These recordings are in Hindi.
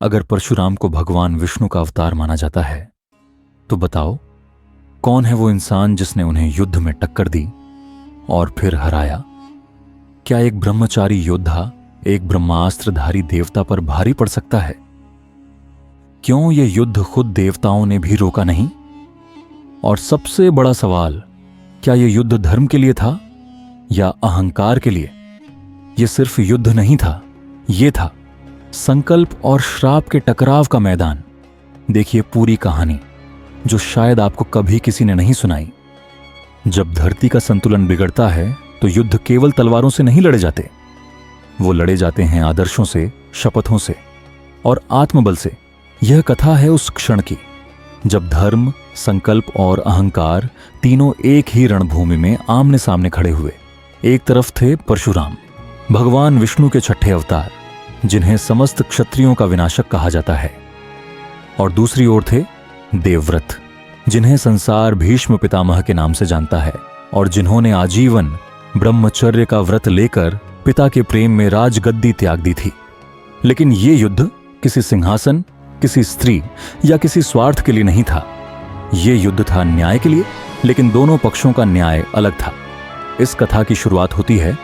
अगर परशुराम को भगवान विष्णु का अवतार माना जाता है तो बताओ, कौन है वो इंसान जिसने उन्हें युद्ध में टक्कर दी और फिर हराया? क्या एक ब्रह्मचारी योद्धा एक ब्रह्मास्त्रधारी देवता पर भारी पड़ सकता है? क्यों ये युद्ध खुद देवताओं ने भी रोका नहीं? और सबसे बड़ा सवाल, क्या यह युद्ध धर्म के लिए था या अहंकार के लिए? यह सिर्फ युद्ध नहीं था, यह था संकल्प और श्राप के टकराव का मैदान। देखिए पूरी कहानी, जो शायद आपको कभी किसी ने नहीं सुनाई। जब धरती का संतुलन बिगड़ता है तो युद्ध केवल तलवारों से नहीं लड़े जाते, वो लड़े जाते हैं आदर्शों से, शपथों से और आत्मबल से। यह कथा है उस क्षण की जब धर्म, संकल्प और अहंकार तीनों एक ही रणभूमि में आमने सामने खड़े हुए। एक तरफ थे परशुराम, भगवान विष्णु के छठे अवतार, जिन्हें समस्त क्षत्रियों का विनाशक कहा जाता है, और दूसरी ओर थे देवव्रत, जिन्हें संसार भीष्म पितामह के नाम से जानता है और जिन्होंने आजीवन ब्रह्मचर्य का व्रत लेकर पिता के प्रेम में राजगद्दी त्याग दी थी। लेकिन ये युद्ध किसी सिंहासन, किसी स्त्री या किसी स्वार्थ के लिए नहीं था। ये युद्ध था न्याय के लिए, लेकिन दोनों पक्षों का न्याय अलग था। इस कथा की शुरुआत होती है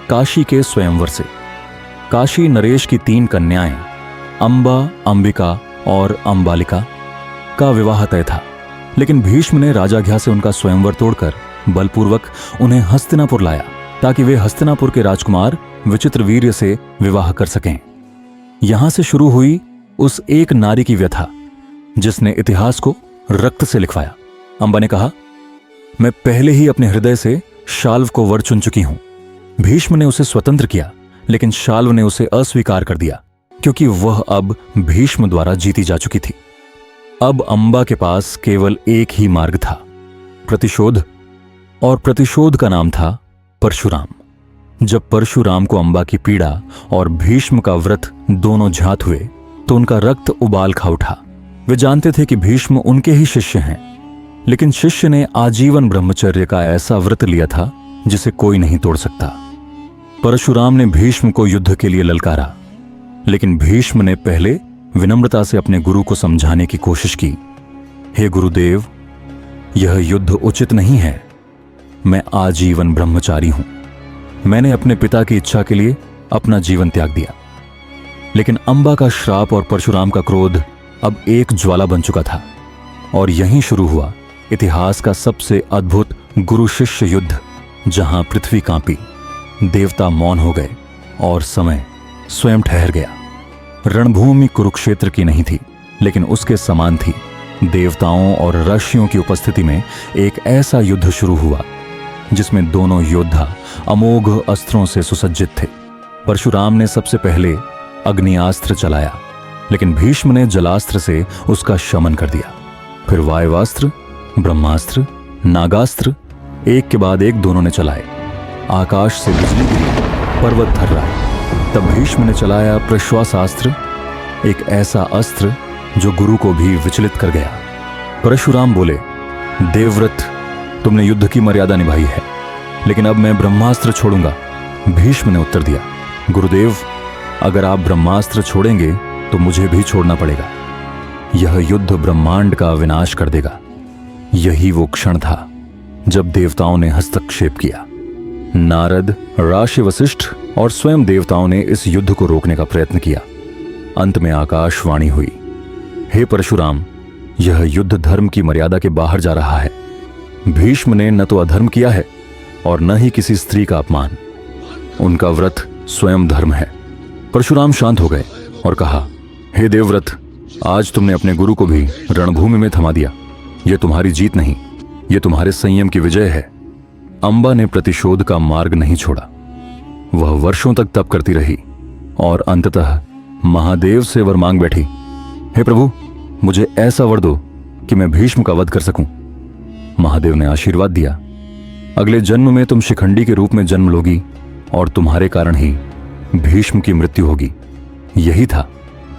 काशी के स्वयंवर से। काशी नरेश की 3 कन्याएं अंबा, अंबिका और अंबालिका का विवाह तय था, लेकिन भीष्म ने राजाज्ञा से उनका स्वयंवर तोड़कर बलपूर्वक उन्हें हस्तिनापुर लाया ताकि वे हस्तिनापुर के राजकुमार विचित्रवीर्य से विवाह कर सकें। यहां से शुरू हुई उस एक नारी की व्यथा जिसने इतिहास को रक्त से लिखवाया। अंबा ने कहा, मैं पहले ही अपने हृदय से शाल्व को वर चुन चुकी हूं। भीष्म ने उसे स्वतंत्र किया, लेकिन शाल्व ने उसे अस्वीकार कर दिया क्योंकि वह अब भीष्म द्वारा जीती जा चुकी थी। अब अंबा के पास केवल एक ही मार्ग था, प्रतिशोध, और प्रतिशोध का नाम था परशुराम। जब परशुराम को अंबा की पीड़ा और भीष्म का व्रत दोनों झात हुए तो उनका रक्त उबाल खा उठा। वे जानते थे कि भीष्म उनके ही शिष्य हैं, लेकिन शिष्य ने आजीवन ब्रह्मचर्य का ऐसा व्रत लिया था जिसे कोई नहीं तोड़ सकता। परशुराम ने भीष्म को युद्ध के लिए ललकारा, लेकिन भीष्म ने पहले विनम्रता से अपने गुरु को समझाने की कोशिश की। हे गुरुदेव, यह युद्ध उचित नहीं है। मैं आजीवन ब्रह्मचारी हूं। मैंने अपने पिता की इच्छा के लिए अपना जीवन त्याग दिया। लेकिन अंबा का श्राप और परशुराम का क्रोध अब एक ज्वाला बन चुका था, और यहीं शुरू हुआ इतिहास का सबसे अद्भुत गुरु शिष्य युद्ध, जहां पृथ्वी कांपी, देवता मौन हो गए और समय स्वयं ठहर गया। रणभूमि कुरुक्षेत्र की नहीं थी, लेकिन उसके समान थी। देवताओं और ऋषियों की उपस्थिति में एक ऐसा युद्ध शुरू हुआ जिसमें दोनों योद्धा अमोघ अस्त्रों से सुसज्जित थे। परशुराम ने सबसे पहले अग्नियास्त्र चलाया, लेकिन भीष्म ने जलास्त्र से उसका शमन कर दिया। फिर वायुवास्त्र, ब्रह्मास्त्र, नागास्त्र एक के बाद एक दोनों ने चलाए। आकाश से बिजली गिरी, पर्वत थर्राए। तब भीष्म ने चलाया प्रश्वासास्त्र, एक ऐसा अस्त्र जो गुरु को भी विचलित कर गया। परशुराम बोले, देवव्रत, तुमने युद्ध की मर्यादा निभाई है, लेकिन अब मैं ब्रह्मास्त्र छोड़ूंगा। भीष्म ने उत्तर दिया, गुरुदेव, अगर आप ब्रह्मास्त्र छोड़ेंगे तो मुझे भी छोड़ना पड़ेगा। यह युद्ध ब्रह्मांड का विनाश कर देगा। यही वो क्षण था जब देवताओं ने हस्तक्षेप किया। नारद, ऋषि वशिष्ठ और स्वयं देवताओं ने इस युद्ध को रोकने का प्रयत्न किया। अंत में आकाशवाणी हुई, हे परशुराम, यह युद्ध धर्म की मर्यादा के बाहर जा रहा है। भीष्म ने न तो अधर्म किया है और न ही किसी स्त्री का अपमान। उनका व्रत स्वयं धर्म है। परशुराम शांत हो गए और कहा, हे देवव्रत, आज तुमने अपने गुरु को भी रणभूमि में थमा दिया। यह तुम्हारी जीत नहीं, यह तुम्हारे संयम की विजय है। अंबा ने प्रतिशोध का मार्ग नहीं छोड़ा। वह वर्षों तक तप करती रही और अंततः महादेव से वर मांग बैठी, हे प्रभु, मुझे ऐसा वर दो कि मैं भीष्म का वध कर सकूं। महादेव ने आशीर्वाद दिया, अगले जन्म में तुम शिखंडी के रूप में जन्म लोगी और तुम्हारे कारण ही भीष्म की मृत्यु होगी। यही था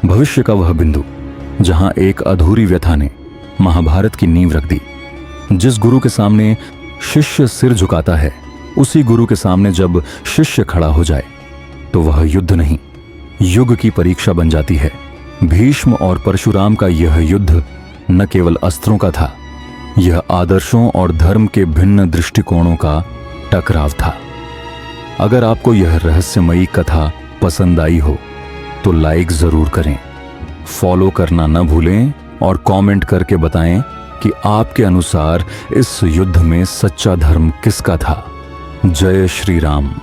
भविष्य का वह बिंदु जहां एक अधूरी व्यथा ने महाभारत की नींव रख दी। जिस गुरु के सामने शिष्य सिर झुकाता है, उसी गुरु के सामने जब शिष्य खड़ा हो जाए तो वह युद्ध नहीं, युग की परीक्षा बन जाती है। भीष्म और परशुराम का यह युद्ध न केवल अस्त्रों का था, यह आदर्शों और धर्म के भिन्न दृष्टिकोणों का टकराव था। अगर आपको यह रहस्यमयी कथा पसंद आई हो तो लाइक जरूर करें, फॉलो करना न भूलें और कमेंट करके बताएं कि आपके अनुसार इस युद्ध में सच्चा धर्म किसका था। जय श्री राम।